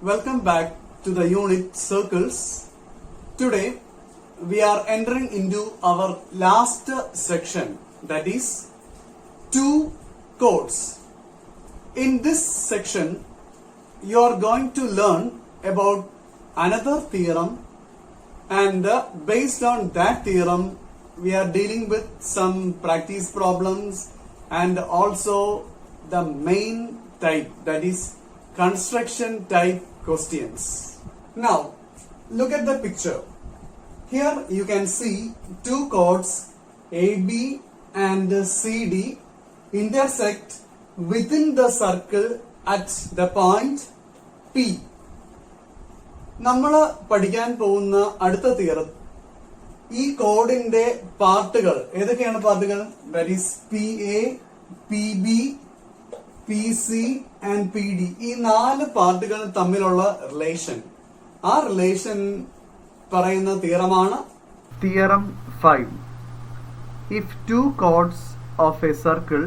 Welcome back to the unit Circles. Today we are entering into our last section, that is two chords. In this section you are going to learn about another theorem, and based on that theorem we are dealing with some practice problems and also the main type, that is construction type questions. Now look at the picture. Here you can see two chords AB and CD intersect within the circle at the point P. നമ്മൾ പഠിക്കാൻ പോകുന്ന അടുത്ത theorem ഈ കോഡിന്റെ പാർട്ടുകൾ ഏതൊക്കെയാണ് പാർട്ടുകൾ? That is PA, PB, PC and PD. ഈ നാല് പാർട്ടുകൾ തമ്മിലുള്ള റിലേഷൻ, ആ റിലേഷൻ പറയുന്ന തിയറമാണ് theorem 5. If two chords of a circle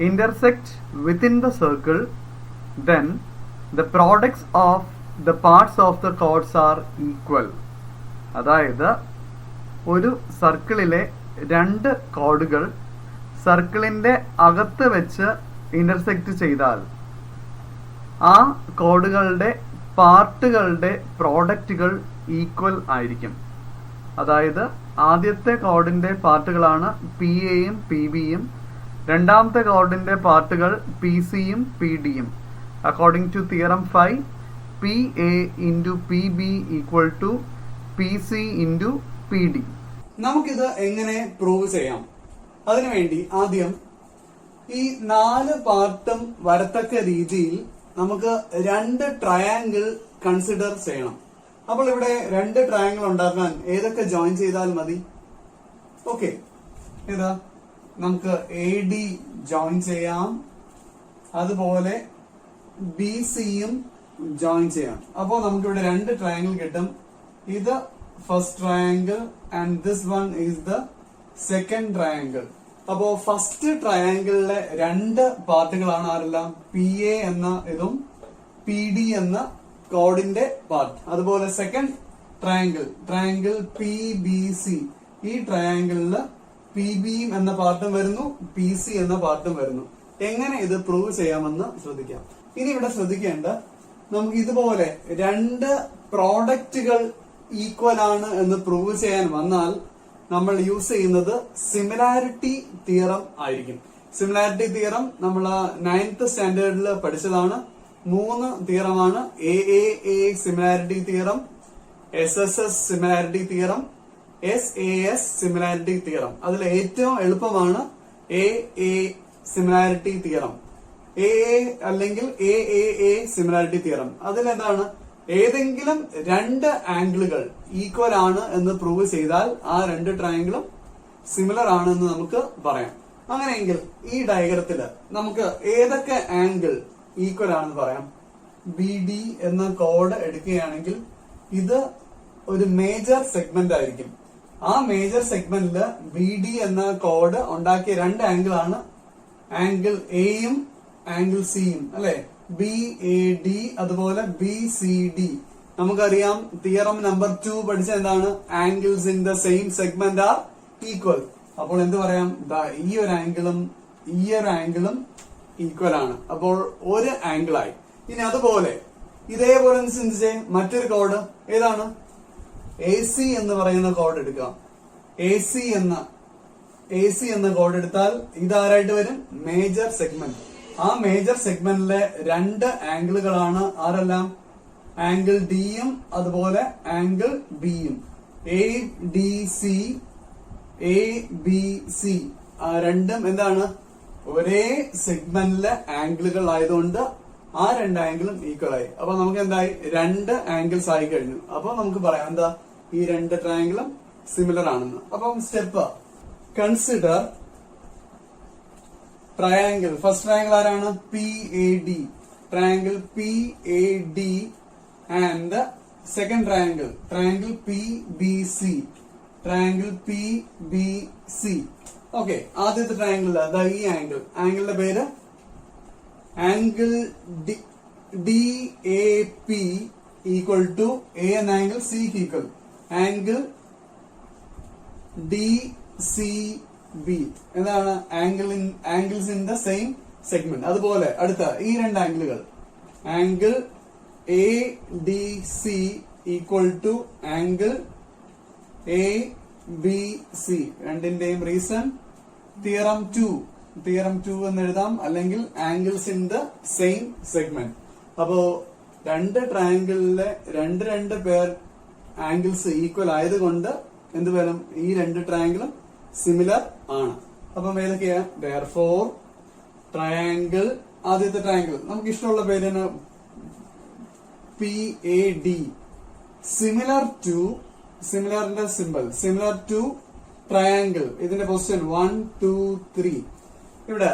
intersect within the circle, then the products of the parts of the chords are equal. അതായത് ഒരു സർക്കിളിലെ രണ്ട് കോഡുകൾ സർക്കിളിന്റെ അകത്ത് വെച്ച് ഇന്റർസെക്റ്റ് ചെയ്താൽ ആ കോഡുകളുടെ പാർട്ടുകളുടെ പ്രോഡക്റ്റുകൾ ഈക്വൽ ആയിരിക്കും. അതായത് ആദ്യത്തെ കോഡിന്റെ പാർട്ടുകളാണ് PA യും PB യും, രണ്ടാമത്തെ കോഡിന്റെ പാർട്ടുകൾ PC യും PD യും. According to theorem 5, PA into PB equal to PC into PD. നമുക്കിത് എങ്ങനെ പ്രൂവ് ചെയ്യാം? അതിനുവേണ്ടി ആദ്യം ഈ നാല് പാർട്ടും വരത്തക്ക രീതിയിൽ നമുക്ക് രണ്ട് ട്രയാങ്കിൾ കൺസിഡർ ചെയ്യണം. അപ്പോൾ ഇവിടെ രണ്ട് ട്രയാങ്കിൾ ഉണ്ടാക്കാൻ ഏതൊക്കെ ജോയിൻ ചെയ്താൽ മതി? ഓക്കെ, ഏതാ? നമുക്ക് AD ജോയിൻ ചെയ്യാം, അതുപോലെ BC യും ജോയിൻ ചെയ്യാം. അപ്പോൾ നമുക്ക് ഇവിടെ രണ്ട് ട്രയാങ്കിൾ കിട്ടും. ഇത് first triangle and this one is the second triangle. അപ്പോ ഫസ്റ്റ് ട്രയാങ്കിളിലെ രണ്ട് പാർട്ടുകളാണ് ആരെല്ലാം? PA എന്ന ഇതും PD എന്ന കോഡിന്റെ പാർട്ട്. അതുപോലെ സെക്കൻഡ് ട്രയാങ്കിൾ PBC, ഈ ട്രയാങ്കിളില് PB എന്ന പാർട്ടും വരുന്നു, PC എന്ന പാർട്ടും വരുന്നു. എങ്ങനെ ഇത് പ്രൂവ് ചെയ്യാമെന്ന് ശ്രദ്ധിക്കാം. ഇനി ഇവിടെ ശ്രദ്ധിക്കേണ്ട, നമുക്ക് ഇതുപോലെ രണ്ട് പ്രോഡക്റ്റുകൾ ഈക്വൽ ആണ് എന്ന് പ്രൂവ് ചെയ്യാൻ വന്നാൽ നമ്മൾ യൂസ് ചെയ്യുന്നത് സിമിലാരിറ്റി തിയറം ആയിരിക്കും. സിമിലാരിറ്റി തിയറം നമ്മൾ 9th സ്റ്റാൻഡേർഡിൽ പഠിച്ചതാണ്. 3 തിയറമാണ്: AAA similarity theorem, SSS similarity theorem, SAS similarity theorem. അതിൽ ഏറ്റവും എളുപ്പമാണ് AA സിമിലാരിറ്റി തിയറം, AA അല്ലെങ്കിൽ AAA സിമിലാരിറ്റി തിയറം. അതിലെന്താണ്? ഏതെങ്കിലും രണ്ട് ആംഗിളുകൾ ഈക്വൽ ആണ് എന്ന് പ്രൂവ് ചെയ്താൽ ആ രണ്ട് ട്രയാങ്കിളും സിമിലർ ആണ് എന്ന് നമുക്ക് പറയാം. അങ്ങനെയെങ്കിൽ ഈ ഡയഗ്രത്തില് നമുക്ക് ഏതൊക്കെ ആംഗിൾ ഈക്വൽ ആണെന്ന് പറയാം? BD എന്ന കോഡ് എടുക്കുകയാണെങ്കിൽ ഇത് ഒരു മേജർ സെഗ്മെന്റ് ആയിരിക്കും. ആ മേജർ സെഗ്മെന്റില് BD എന്ന കോഡ് ഉണ്ടാക്കിയ രണ്ട് ആംഗിൾ ആണ് ആംഗിൾ A യും ആംഗിൾ C യും, അല്ലെ? BAD അതുപോലെ BCD. നമുക്കറിയാം തിയറം നമ്പർ 2 പഠിച്ച എന്താണ്? Angles in the same segment are equal. അപ്പോൾ എന്ത് പറയാം? ഈ ഒരു ആംഗിളും ഈ ഒരു ആംഗിളും ഈക്വൽ ആണ്. അപ്പോൾ ഒരു ആംഗിൾ ആയി. ഇനി അതുപോലെ ഇതേപോലെ ചിന്തിച്ചേ, മറ്റൊരു കോഡ് ഏതാണ്? AC എന്ന് പറയുന്ന കോഡ് എടുക്കാം. AC എന്ന കോഡ് എടുത്താൽ ഇതാരായിട്ട് വരും? Major segment. ആ മേജർ സെഗ്മെന്റിലെ രണ്ട് ആംഗിളുകളാണ് ആരെല്ലാം? ആംഗിൾ D യും അതുപോലെ ആംഗിൾ B യും. ADC, ABC രണ്ടും എന്താണ്? ഒരേ സെഗ്മെന്റിലെ ആംഗിളുകൾ ആയതുകൊണ്ട് ആ രണ്ട് ആംഗിളും ഈക്വൽ ആയി. അപ്പൊ നമുക്ക് എന്തായി? രണ്ട് ആംഗിൾസ് ആയി കഴിഞ്ഞു. അപ്പൊ നമുക്ക് പറയാം എന്താ? ഈ രണ്ട് ട്രയാങ്കിളും സിമിലർ ആണെന്ന്. അപ്പം step consider triangle. First triangle ആരാണ്? PAD, triangle PAD and second triangle PBC, triangle PBC. Okay, ആദ്യത്തെ ട്രയാങ്കിൾ അതാ ഈ ആംഗിളിന്റെ പേര് angle D A P equal to A എന്ന ആംഗിൾ സിക്ക് equal, angle D C B എന്താണ് angles in the same segment. അതുപോലെ അടുത്ത ഈ രണ്ട് ആംഗിളുകൾ, angle A D C equal to angle A B C, രണ്ടിന്റെയും റീസൺ തിയറം 2 എന്ന് എഴുതാം, അല്ലെങ്കിൽ angles in the same segment. അപ്പോ രണ്ട് ട്രയാംഗിളിലെ രണ്ട് പേർ ആംഗിൾസ് ഈക്വൽ ആയതുകൊണ്ട് എന്ത് വരും, ഈ രണ്ട് ട്രയാംഗിളും സിമിലർ ആണ്. അപ്പം ഏതൊക്കെയാ, therefore ട്രയാംഗിൾ, ആദ്യത്തെ ട്രയാംഗിൾ നമുക്ക് ഇഷ്ടമുള്ള പേര് തന്നെ PAD, സിമിലറിന്റെ സിമ്പിൾ സിമിലർ ടു ട്രയാംഗിൾ, ഇതിന്റെ പൊസിഷൻ 1 2 3. ഇവിടെ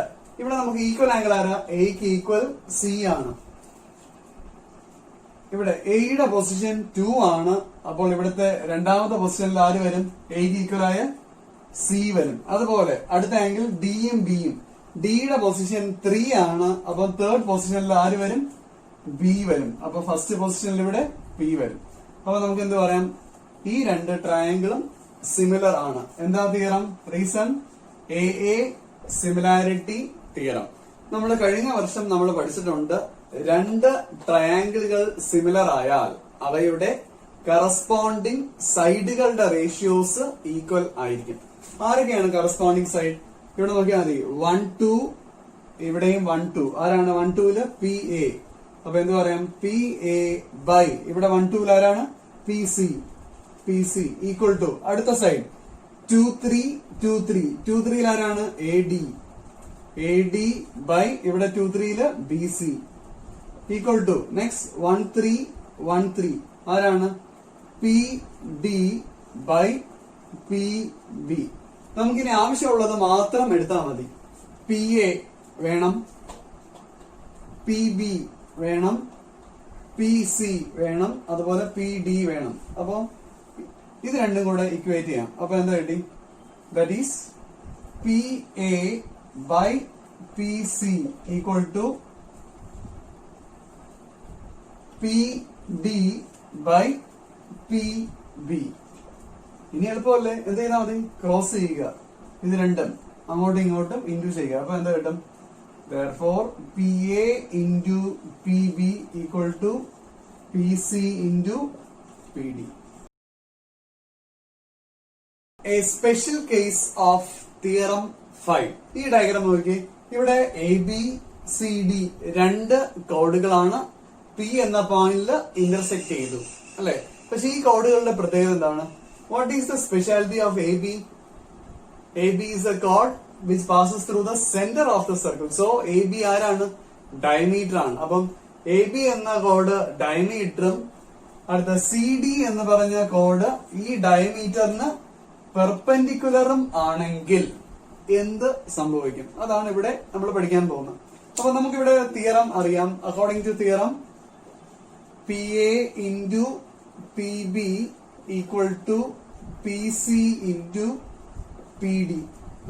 നമുക്ക് ഈക്വൽ ആംഗിൾ ആരാ, എക്ക് ഈക്വൽ സി ആണ്. ഇവിടെ എയുടെ പൊസിഷൻ 2 ആണ്. അപ്പോൾ ഇവിടുത്തെ രണ്ടാമത്തെ പൊസിഷനിൽ ആര് വരും, എക്ക് ഈക്വൽ ആയ സി വരും. അതുപോലെ അടുത്ത ആംഗിൾ ഡിയും ബിയും, ഡിയുടെ പൊസിഷൻ 3 ആണ്. അപ്പൊ തേർഡ് പൊസിഷനിൽ ആര് വരും, ബി വരും. അപ്പൊ ഫസ്റ്റ് പൊസിഷനിൽ ഇവിടെ ബി വരും. അപ്പൊ നമുക്ക് എന്ത് പറയാം, ഈ രണ്ട് ട്രയാംഗിളും സിമിലർ ആണ്. എന്താ theorem, reason A similarity theorem. നമ്മൾ കഴിഞ്ഞ വർഷം നമ്മൾ പഠിച്ചിട്ടുണ്ട്, രണ്ട് ട്രയാംഗിളുകൾ സിമിലർ ആയാൽ അവയുടെ കറസ്പോണ്ടിങ് സൈഡുകളുടെ റേഷ്യോസ് ഈക്വൽ ആയിരിക്കും. ആരൊക്കെയാണ് കറസ്പോണ്ടിങ് സൈഡ്, ഇവിടെ നോക്കിയാൽ മതി, 1 2, ഇവിടെയും 1 2. ആരാണ് 1 2-ല് PA. അപ്പൊ എന്ത് പറയാം, PA ബൈ ഇവിടെ 1 2-ൽ ആരാണ്, PC ഈക്വൽ ടു അടുത്ത സൈഡ് 2 3 2 3. 2 3-ൽ ആരാണ്, AD ബൈ ഇവിടെ 2 3-ല് BC ഈക്വൽ ടു നെക്സ്റ്റ് 1 3 1 3. ആരാണ്, PD ബൈ PB. നമുക്കിനി ആവശ്യമുള്ളത് മാത്രം എടുത്താൽ മതി. PA വേണം, PB വേണം, PC വേണം, അതുപോലെ PD വേണം. അപ്പൊ ഇത് രണ്ടും കൂടെ ഇക്വേറ്റ് ചെയ്യാം. അപ്പൊ എന്താ കിട്ടി, that is PA by PC equal to PD by PB. ഇനി എളുപ്പമല്ലേ, എന്ത് ചെയ്താൽ മതി, ക്രോസ് ചെയ്യുക, ഇത് രണ്ടും അങ്ങോട്ടും ഇങ്ങോട്ടും ഇൻറ്റു ചെയ്യുക. അപ്പൊ എന്താ കിട്ടും, therefore PA into PB equal to PC into PD. A special case of theorem 5. ഈ ഡയഗ്രാം നോക്കി, ഇവിടെ ABCD രണ്ട് കോഡുകളാണ് P എന്ന പോയിന്റിൽ ഇന്റർസെക്ട് ചെയ്തു അല്ലെ. പക്ഷെ ഈ കോഡുകളുടെ പ്രത്യേകത എന്താണ്, what is the speciality of AB? AB is a chord which passes through the center of the circle. So AB ആരാണ്, ഡയമീറ്റർ ആണ്. അപ്പം AB എന്ന കോഡ് ഡയമീറ്ററും അടുത്ത CD എന്ന് പറഞ്ഞ കോഡ് ഈ ഡയമീറ്ററിന് പെർപെൻഡിക്കുലറും ആണെങ്കിൽ എന്ത് സംഭവിക്കും, അതാണ് ഇവിടെ നമ്മൾ പഠിക്കാൻ പോകുന്നത്. അപ്പൊ നമുക്കിവിടെ തിയറം അറിയാം. According to theorem PA into PB equal to PC into PD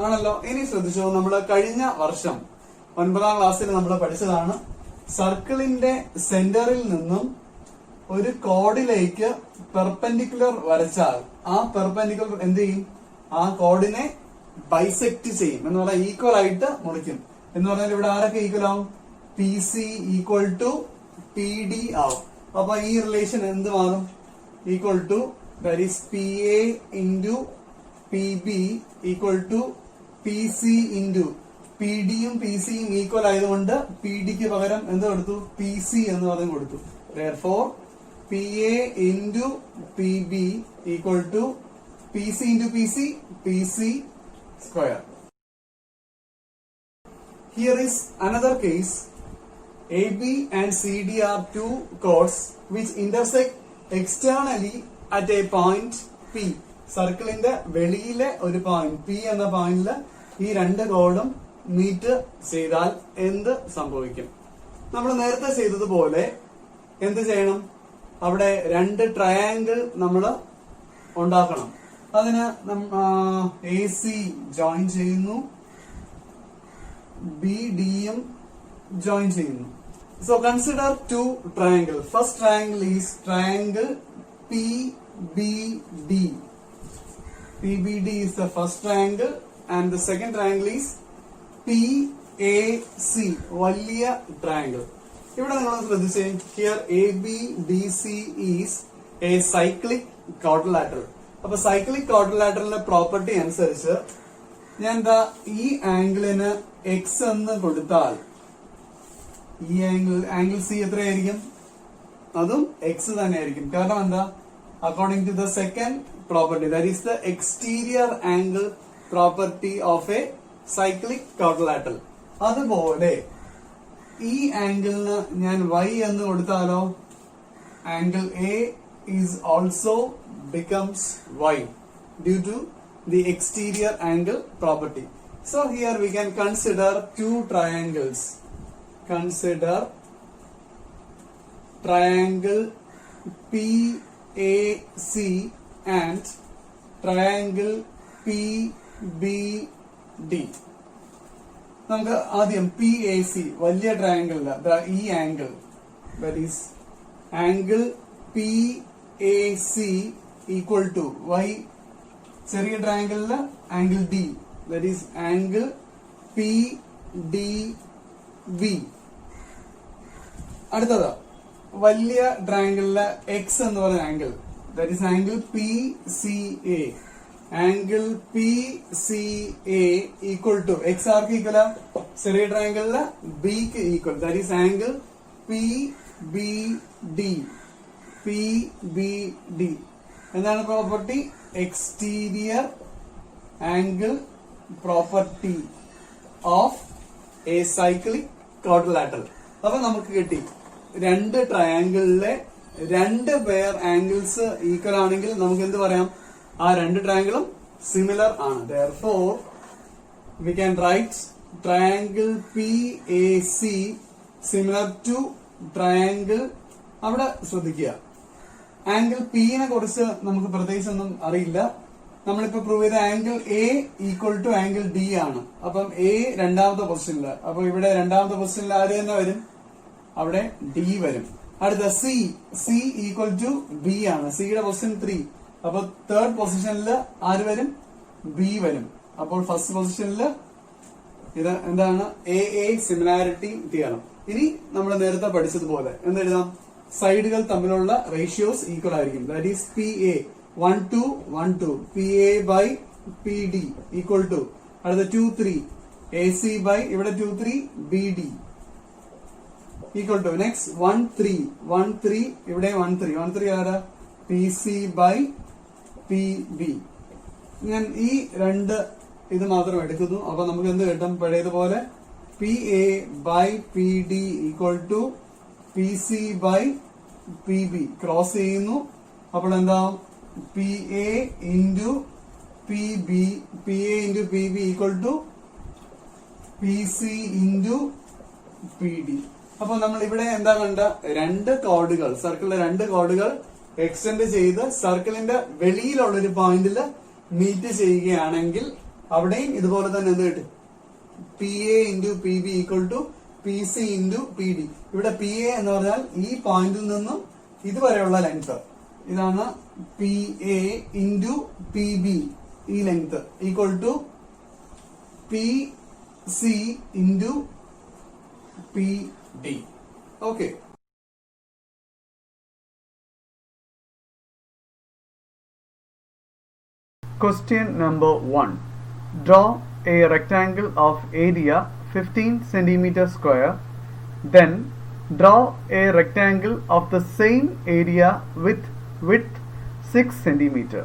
ആണല്ലോ. ഇനി ശ്രദ്ധിച്ചോ, നമ്മൾ കഴിഞ്ഞ വർഷം 9ാം ക്ലാസ്സിൽ നമ്മൾ പഠിച്ചതാണ്, സർക്കിളിന്റെ സെന്ററിൽ നിന്നും ഒരു കോഡിലേക്ക് പെർപെൻഡിക്കുലർ വരച്ചാൽ ആ പെർപെൻഡിക്കുലർ എന്ത് ചെയ്യും, ആ കോഡിനെ ബൈസെക്ട് ചെയ്യും എന്ന് പറഞ്ഞാൽ ഈക്വൽ ആയിട്ട് മുറിക്കും. എന്ന് പറഞ്ഞാൽ ഇവിടെ ആരൊക്കെ ഈക്വൽ ആവും, PC ഈക്വൽ ടു PD ആവും. അപ്പൊ ഈ റിലേഷൻ എന്ത് മാറും, equal to that is PA into PB equal to PC into PDയും PCയും ഈക്വൽ ആയതുകൊണ്ട് PDക്ക് പകരം എന്ത് കൊടുത്തു, PC എന്ന് പറഞ്ഞ് കൊടുത്തു. therefore PA into PB equal to PC into PC square. Here is another case. AB and CD are two chords which intersect externally at a point P. സർക്കിളിന്റെ വെളിയിലെ ഒരു പോയിന്റ് P എന്ന പോയിന്റില് ഈ രണ്ട് കോഡും മീറ്റ് ചെയ്താൽ എന്ത് സംഭവിക്കും? നമ്മൾ നേരത്തെ ചെയ്തതുപോലെ എന്ത് ചെയ്യണം, അവിടെ രണ്ട് ട്രയാങ്കിൾ നമ്മൾ ഉണ്ടാക്കണം. അതിന് AC ജോയിൻ ചെയ്യുന്നു, BDയും ജോയിൻ ചെയ്യുന്നു. So consider two triangles. First triangle is triangle PBD. PBD is the first triangle and the second triangle is PAC, വലിയ triangle. ഇവിടെ നിങ്ങൾ ശ്രദ്ധിച്ചേ, here ABDC is a cyclic quadrilateral. അപ്പൊ സൈക്ലിക് ക്വാഡ്രിലാറ്ററലിന്റെ പ്രോപ്പർട്ടി അനുസരിച്ച് ഞാൻ എന്താ ഈ ആംഗിളിന് എക്സ് എന്ന് കൊടുത്താൽ ഈ ആംഗിൾ സി എത്രയായിരിക്കും? അതും എക്സ് തന്നെയായിരിക്കും. കാരണം എന്താ? According to the second property, that is the exterior angle property of a cyclic quadrilateral. അതുപോലെ ഈ ആംഗിളിന് ഞാൻ y എന്ന് കൊടുത്താലോ, angle a is also becomes y due to the exterior angle property. So here we can consider two triangles. Consider triangle PAC and triangle PBD. നമുക്ക് ആദ്യം PAC വലിയ ട്രയാങ്കിളില്ല, ഈ angle that is angle PAC equal to y, ചെറിയ ട്രയാങ്കിളില് angle D, that is angle PDB. അടുത്തത് വലിയ ട്രയാങ്കിളിലെ x എന്ന് പറയുന്ന angle, that is angle PCA. Angle PCA equal to x arc equal? ചെറിയ ട്രയാങ്കിളിലെ b ക്ക് equal, that is angle PBD. PBD എന്താണ് property? Exterior angle property of a cyclic quadrilateral. അപ്പൊ നമുക്ക് കിട്ടി രണ്ട് ട്രയാങ്കിളിലെ രണ്ട് പെയർ ആംഗിൾസ് ഈക്വൽ ആണെങ്കിൽ നമുക്ക് എന്ത് പറയാം? ആ രണ്ട് ട്രയാങ്കിളും സിമിലർ ആണ്. Therefore we can write triangle PAC similar to triangle, അവിടെ ശ്രദ്ധിക്കുക, ആംഗിൾ പി നെ കുറിച്ച് നമുക്ക് പ്രത്യേകിച്ചൊന്നും അറിയില്ല. നമ്മളിപ്പോ പ്രൂവ് ചെയ്ത angle a equal to angle d ആണ്. അപ്പം എ രണ്ടാമത്തെ പൊസിഷനില്, അപ്പൊ ഇവിടെ രണ്ടാമത്തെ പൊസിഷനിൽ ആര് തന്നെ വരും? അവിടെ ഡി വരും. അടുത്ത സി ഈക്വൽ ടു ബി ആണ്. സിയുടെ പൊസിഷൻ 3, അപ്പൊ തേർഡ് പൊസിഷനിൽ ആര് വരും? ബി വരും. അപ്പോൾ ഫസ്റ്റ് പൊസിഷനിൽ ഇത് എന്താണ്? A similarity theorem. ഇനി നമ്മൾ നേരത്തെ പഠിച്ചതുപോലെ എന്തെഴുതാം? സൈഡുകൾ തമ്മിലുള്ള റേഷ്യോസ് ഈക്വൽ ആയിരിക്കും. That is PA 1 2 PA by PD equal to അടുത്ത 2 3 AC by ഇവിടെ 2 3 BD ഈക്വൽ ടു നെക്സ്റ്റ് 1 3 ഇവിടെ 1 3 ആരാ? PC by PB. ഞാൻ ഈ രണ്ട് ഇത് മാത്രം എടുക്കുന്നു. അപ്പൊ നമുക്ക് എന്ത് കിട്ടും? പഴയതുപോലെ PA by PD equal to PC by PB cross ചെയ്യുന്നു. അപ്പോൾ എന്താ? PA into PB equal to PC into PD. അപ്പൊ നമ്മൾ ഇവിടെ എന്താ കണ്ട? രണ്ട് കോഡുകൾ, സർക്കിളിലെ രണ്ട് കോഡുകൾ എക്സ്റ്റെൻഡ് ചെയ്ത് സർക്കിളിന്റെ വെളിയിലുള്ള ഒരു പോയിന്റിൽ മീറ്റ് ചെയ്യുകയാണെങ്കിൽ അവിടെയും ഇതുപോലെ തന്നെ എന്ത് കിട്ടും? PA into PB equal to PC into PD. ഇവിടെ PA എന്ന് പറഞ്ഞാൽ ഈ പോയിന്റിൽ നിന്നും ഇതുവരെയുള്ള ലെങ്ത്, ഇതാണ് PA into PB, ഈ length equal to PC into PD. Okay. Question number 1. Draw a rectangle of area 15 centimeter square. Then draw a rectangle of the same area with width 6 centimeter.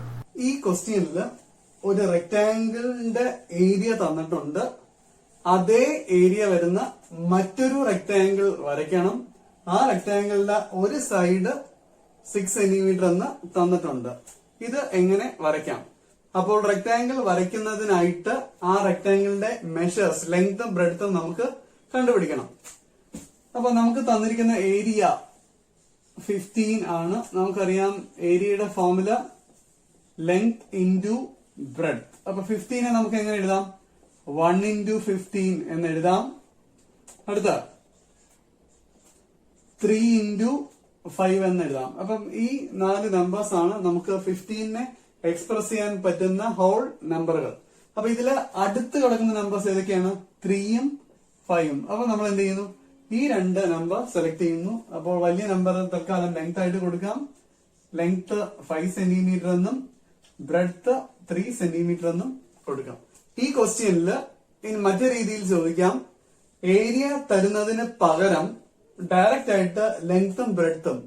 ഈ ക്വസ്റ്റ്യനിൽ ഒരു റെക്ടാംഗിളിന്റെ area തന്നിട്ടുണ്ട്. അതേ area വരുന്ന മറ്റൊരു rectangle വരയ്ക്കണം. ആ റെക്ടാംഗിളിന്റെ ഒരു സൈഡ് 6 സെന്റിമീറ്റർ എന്ന് തന്നിട്ടുണ്ട്. ഇത് എങ്ങനെ വരയ്ക്കാം? അപ്പോൾ റെക്ടാംഗിൾ വരയ്ക്കുന്നതിനായിട്ട് ആ റെക്ടാംഗിളിന്റെ മെഷേഴ്സ്, ലെങ്തും ബ്രെഡ്ത്തും നമുക്ക് കണ്ടുപിടിക്കണം. അപ്പൊ നമുക്ക് തന്നിരിക്കുന്ന ഏരിയ 15 ആണ്. നമുക്കറിയാം ഏരിയയുടെ ഫോർമുല ലെങ്ത് ഇൻറ്റു ബ്രെഡ്. അപ്പൊ 15 നമുക്ക് എങ്ങനെ എഴുതാം? 1 into 15 എന്ന് എഴുതാം. അടുത്ത 3 into 5 എന്ന് എഴുതാം. അപ്പം ഈ 4 നമ്പേഴ്സ് ആണ് നമുക്ക് 15നെ എക്സ്പ്രസ് ചെയ്യാൻ പറ്റുന്ന ഹോൾ നമ്പറുകൾ. അപ്പൊ ഇതില് അടുത്ത് കിടക്കുന്ന നമ്പേഴ്സ് ഏതൊക്കെയാണ്? 3ഉം 5ഉം. അപ്പൊ നമ്മൾ എന്ത് ചെയ്യുന്നു? ഈ 2 നമ്പർ സെലക്ട് ചെയ്യുന്നു. അപ്പോൾ വലിയ നമ്പർ തൽക്കാലം ലെങ്ത് ആയിട്ട് കൊടുക്കാം. ലെങ്ത് 5 സെന്റിമീറ്റർ എന്നും ബ്രെഡ്ത്ത് 3 സെന്റിമീറ്റർ എന്നും കൊടുക്കാം. ഈ ക്വസ്റ്റ്യനിൽ ഇനി മറ്റു രീതിയിൽ ചോദിക്കാം. ഏരിയ തരുന്നതിന് പകരം ഡയറക്റ്റ് ആയിട്ട് ലെങ്ത്തും ബ്രെഡ്ത്തും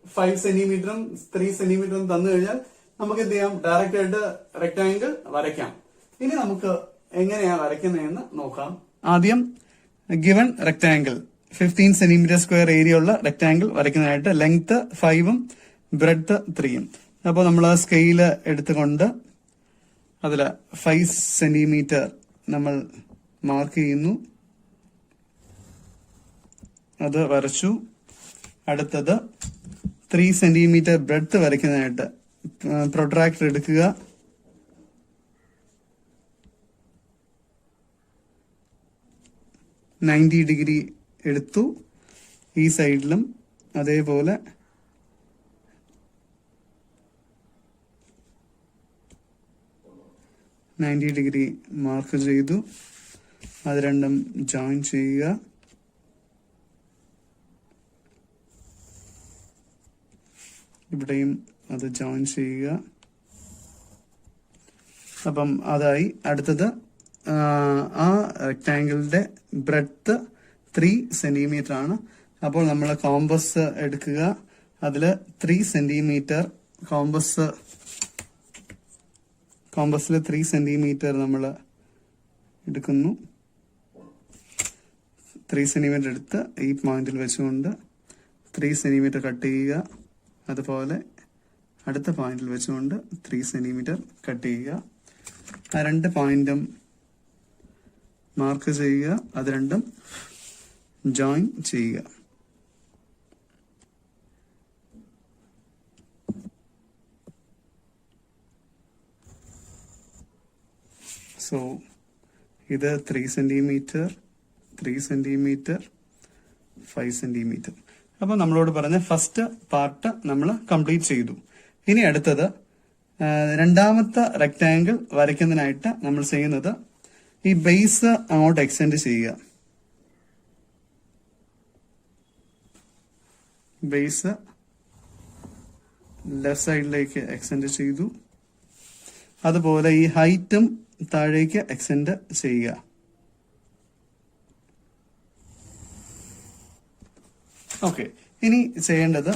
5 സെന്റിമീറ്ററും 3 സെന്റിമീറ്ററും തന്നു കഴിഞ്ഞാൽ നമുക്ക് എന്ത് ചെയ്യാം? ഡയറക്റ്റ് ആയിട്ട് റെക്ടാങ്കിൾ വരയ്ക്കാം. ഇനി നമുക്ക് എങ്ങനെയാ വരയ്ക്കുന്നതെന്ന് നോക്കാം. ആദ്യം given rectangle 15 centimetre square area ഉള്ള റെക്ടാങ്കിൾ വരയ്ക്കുന്നതായിട്ട് ലെങ്ത് 5ഉം ബ്രെഡ്ത്ത് 3ഉം. അപ്പോൾ നമ്മൾ ആ സ്കെയില് എടുത്തുകൊണ്ട് അതില് 5 സെന്റിമീറ്റർ നമ്മൾ മാർക്ക് ചെയ്യുന്നു. അത് വരച്ചു. അടുത്തത് 3 സെന്റിമീറ്റർ ബ്രെഡ്ത്ത് വരയ്ക്കുന്നതായിട്ട് പ്രൊട്രാക്ടർ എടുക്കുക. -90 ഡിഗ്രി എടുത്തു. ഈ സൈഡിലും അതേപോലെ 90 ഡിഗ്രി മാർക്ക് ചെയ്തു. അത് രണ്ടും ജോയിൻ ചെയ്യുക. ഇവിടെയും അത് ജോയിൻ ചെയ്യുക. അപ്പം അതായി. അടുത്തത് ആ റെക്ടാങ്കിളിന്റെ ബ്രെഡ്ത്ത് 3 സെന്റിമീറ്റർ ആണ്. അപ്പോൾ നമ്മൾ കോമ്പസ് എടുക്കുക. അതില് 3 സെന്റിമീറ്റർ കോമ്പസിൽ 3 സെന്റിമീറ്റർ നമ്മൾ എടുക്കുന്നു. 3 സെന്റിമീറ്റർ എടുത്ത് ഈ പോയിന്റിൽ വെച്ചുകൊണ്ട് 3 സെന്റിമീറ്റർ കട്ട് ചെയ്യുക. അതുപോലെ അടുത്ത പോയിന്റിൽ വെച്ചുകൊണ്ട് 3 സെന്റിമീറ്റർ കട്ട് ചെയ്യുക. ആ 2 പോയിന്റും മാർക്ക് ചെയ്യുക. അത് രണ്ടും ജോയിൻ ചെയ്യുക. സോ ഇത് 3 സെന്റിമീറ്റർ 3 സെന്റിമീറ്റർ 5 സെന്റിമീറ്റർ. അപ്പൊ നമ്മളോട് പറഞ്ഞ ഫസ്റ്റ് പാർട്ട് നമ്മൾ കംപ്ലീറ്റ് ചെയ്തു. ഇനി അടുത്തത് രണ്ടാമത്തെ റെക്ടാങ്കിൾ വരയ്ക്കുന്നതിനായിട്ട് നമ്മൾ ചെയ്യുന്നത് ഈ ബേസ് അങ്ങോട്ട് എക്സ്റ്റെൻഡ് ചെയ്യുക. ബേസ് ലെഫ്റ്റ് സൈഡിലേക്ക് എക്സ്റ്റെൻഡ് ചെയ്തു. അതുപോലെ ഈ ഹൈറ്റും താഴേക്ക് എക്സ്റ്റെൻഡ് ചെയ്യുക. ഓക്കെ. ഇനി ചെയ്യേണ്ടത്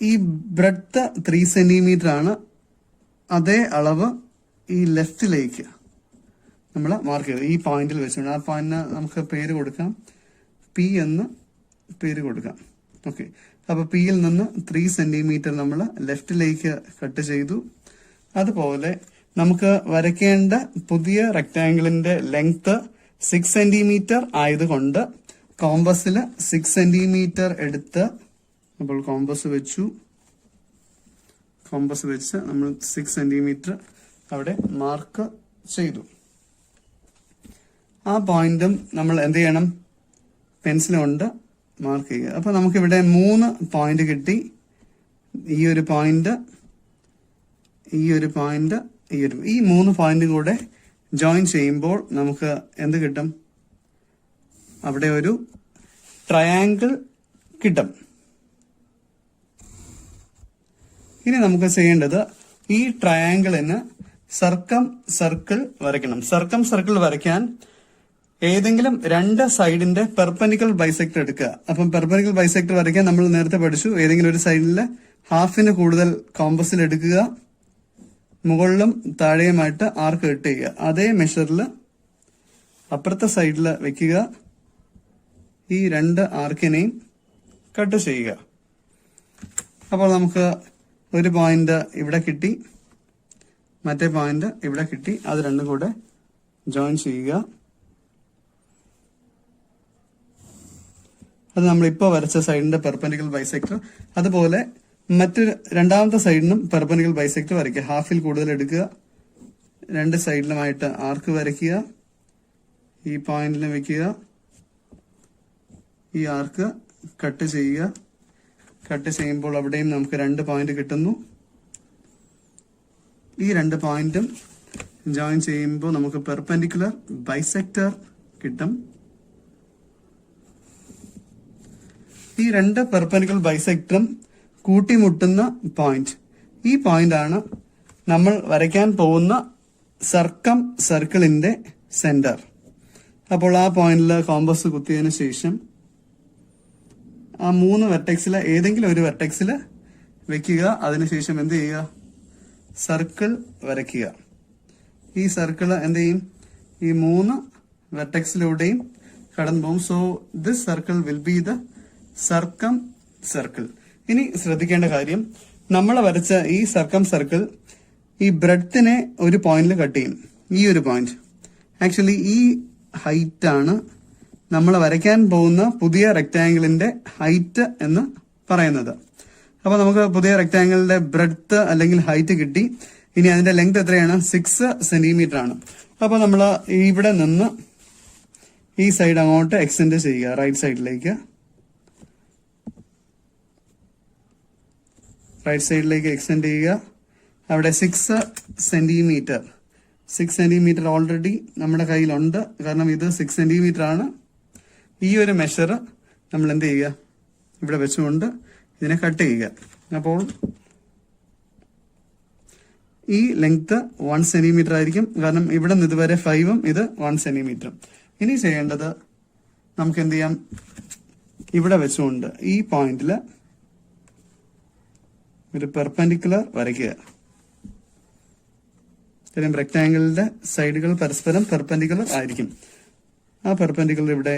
ഈ ബ്രെഡ്ത്ത് 3 സെന്റിമീറ്റർ ആണ്. അതേ അളവ് ഈ ലെഫ്റ്റിലേക്ക് നമ്മൾ മാർക്ക് ചെയ്തു. ഈ പോയിന്റിൽ വെച്ചുകൊണ്ട് ആ പോയിന്റിന് നമുക്ക് പേര് കൊടുക്കാം. പി എന്ന് പേര് കൊടുക്കാം. ഓക്കെ. അപ്പൊ പിയിൽ നിന്ന് 3 സെന്റിമീറ്റർ നമ്മൾ ലെഫ്റ്റിലേക്ക് കട്ട് ചെയ്തു. അതുപോലെ നമുക്ക് വരയ്ക്കേണ്ട പുതിയ റെക്ടാങ്കിളിന്റെ ലെങ്ത് 6 സെന്റിമീറ്റർ ആയതുകൊണ്ട് കോമ്പസിൽ 6 സെന്റിമീറ്റർ എടുത്ത് അപ്പോൾ കോമ്പസ് വെച്ച് നമ്മൾ 6 സെന്റിമീറ്റർ അവിടെ മാർക്ക് ചെയ്തു. ആ പോയിന്റും നമ്മൾ എന്ത് ചെയ്യണം? പെൻസിൽ കൊണ്ട് മാർക്ക് ചെയ്യുക. അപ്പൊ നമുക്കിവിടെ 3 പോയിന്റ് കിട്ടി. ഈ ഒരു പോയിന്റ്, ഈ ഒരു പോയിന്റ്, ഈ 3 പോയിന്റ് കൂടെ ജോയിൻ ചെയ്യുമ്പോൾ നമുക്ക് എന്ത് കിട്ടും? അവിടെ ഒരു ട്രയാങ്കിൾ കിട്ടും. ഇനി നമുക്ക് ചെയ്യേണ്ടത് ഈ ട്രയാങ്കിളിന് സർക്കിൾ വരയ്ക്കണം. സർക്കിൾ വരയ്ക്കാൻ ഏതെങ്കിലും 2 സൈഡിന്റെ പെർപെൻഡിക്കുലർ ബൈസെക്ടർ എടുക്കുക. അപ്പം പെർപെൻഡിക്കുലർ ബൈസെക്ടർ വരയ്ക്കാൻ നമ്മൾ നേരത്തെ പഠിച്ചു. ഏതെങ്കിലും ഒരു സൈഡിൽ ഹാഫിന് കൂടുതൽ കോമ്പസിൽ എടുക്കുക. മുകളിലും താഴെയുമായിട്ട് ആർക്ക് കട്ട് ചെയ്യുക. അതേ മെഷറിൽ അപ്പുറത്തെ സൈഡിൽ വെക്കുക. ഈ 2 ആർക്കിനെയും കട്ട് ചെയ്യുക. അപ്പോൾ നമുക്ക് ഒരു പോയിന്റ് ഇവിടെ കിട്ടി, മറ്റേ പോയിന്റ് ഇവിടെ കിട്ടി. അത് രണ്ടും കൂടെ ജോയിൻ ചെയ്യുക. അത് നമ്മളിപ്പോൾ വരച്ച സൈഡിന്റെ പെർപെൻഡിക്കുലർ ബൈസെക്ടർ. അതുപോലെ രണ്ടാമത്തെ സൈഡിനും പെർപെൻഡിക്കുലർ ബൈസെക്ടർ വരയ്ക്കുക. ഹാഫിൽ കൂടുതൽ എടുക്കുക. 2 സൈഡിലുമായിട്ട് ആർക്ക് വരയ്ക്കുക. ഈ പോയിന്റിലും വെക്കുക. ഈ ആർക്ക് കട്ട് ചെയ്യുക. കട്ട് ചെയ്യുമ്പോൾ അവിടെയും നമുക്ക് 2 പോയിന്റ് കിട്ടുന്നു. ഈ 2 പോയിന്റും ജോയിൻ ചെയ്യുമ്പോൾ നമുക്ക് പെർപെൻഡിക്കുലർ ബൈസെക്ടർ കിട്ടും. ഈ 2 പെർപെൻഡിക്കുലർ ബൈസെക്ടറും കൂട്ടിമുട്ടുന്ന പോയിന്റ്, ഈ പോയിന്റ് ആണ് നമ്മൾ വരയ്ക്കാൻ പോകുന്ന സർക്കിളിന്റെ സെന്റർ. അപ്പോൾ ആ പോയിന്റിൽ കോമ്പസ് കുത്തിയതിനു ശേഷം ആ 3 വെർട്ടെക്സിൽ ഏതെങ്കിലും ഒരു വെർട്ടെക്സിൽ വെക്കുക. അതിനുശേഷം എന്ത് ചെയ്യുക? സർക്കിൾ വരയ്ക്കുക. ഈ സർക്കിൾ എന്ത് ചെയ്യും? ഈ 3 വെർട്ടെക്സിലൂടെയും കടന്നു പോകും. So this circle will be the circle. ഇനി ശ്രദ്ധിക്കേണ്ട കാര്യം, നമ്മൾ വരച്ച ഈ സർക്കിൾ ഈ ബ്രെഡ്ത്തിനെ ഒരു പോയിന്റിൽ കട്ട് ചെയ്യും. ഈ ഒരു പോയിന്റ് ആക്ച്വലി ഈ ഹൈറ്റ് ആണ് നമ്മൾ വരയ്ക്കാൻ പോകുന്ന പുതിയ റെക്ടാംഗിളിന്റെ ഹൈറ്റ് എന്ന് പറയുന്നത്. അപ്പൊ നമുക്ക് പുതിയ റെക്ടാംഗിളിന്റെ ബ്രെഡ്ത്ത് അല്ലെങ്കിൽ ഹൈറ്റ് കിട്ടി. ഇനി അതിന്റെ ലെങ്ത് എത്രയാണ്? 6 സെന്റിമീറ്റർ ആണ്. അപ്പൊ നമ്മൾ ഇവിടെ നിന്ന് ഈ സൈഡ് അങ്ങോട്ട് എക്സ്റ്റെൻഡ് ചെയ്യുക, റൈറ്റ് സൈഡിലേക്ക് എക്സ്റ്റെൻഡ് ചെയ്യുക. അവിടെ 6 സെന്റിമീറ്റർ ഓൾറെഡി നമ്മുടെ കയ്യിലുണ്ട്, കാരണം ഇത് 6 സെന്റിമീറ്റർ ആണ്. ഈ ഒരു മെഷർ നമ്മൾ എന്ത് ചെയ്യുക? ഇവിടെ വെച്ചുകൊണ്ട് ഇതിനെ കട്ട് ചെയ്യുക. അപ്പോൾ ഈ ലെങ്ത് 1 സെന്റിമീറ്റർ ആയിരിക്കും, കാരണം ഇവിടെ നിന്ന് ഇതുവരെ 5ഉം ഇത് 1 സെന്റിമീറ്ററും. ഇനി ചെയ്യേണ്ടത് നമുക്ക് എന്ത് ചെയ്യാം? ഇവിടെ വെച്ചുകൊണ്ട് ഈ പോയിന്റിൽ ഒരു പെർപെൻഡിക്കുലർ വരയ്ക്കുക. കാര്യം റെക്ടാംഗിളിന്റെ സൈഡുകൾ പരസ്പരം പെർപെൻഡിക്കുലർ ആയിരിക്കും. ആ പെർപെൻഡിക്കുലർ ഇവിടെ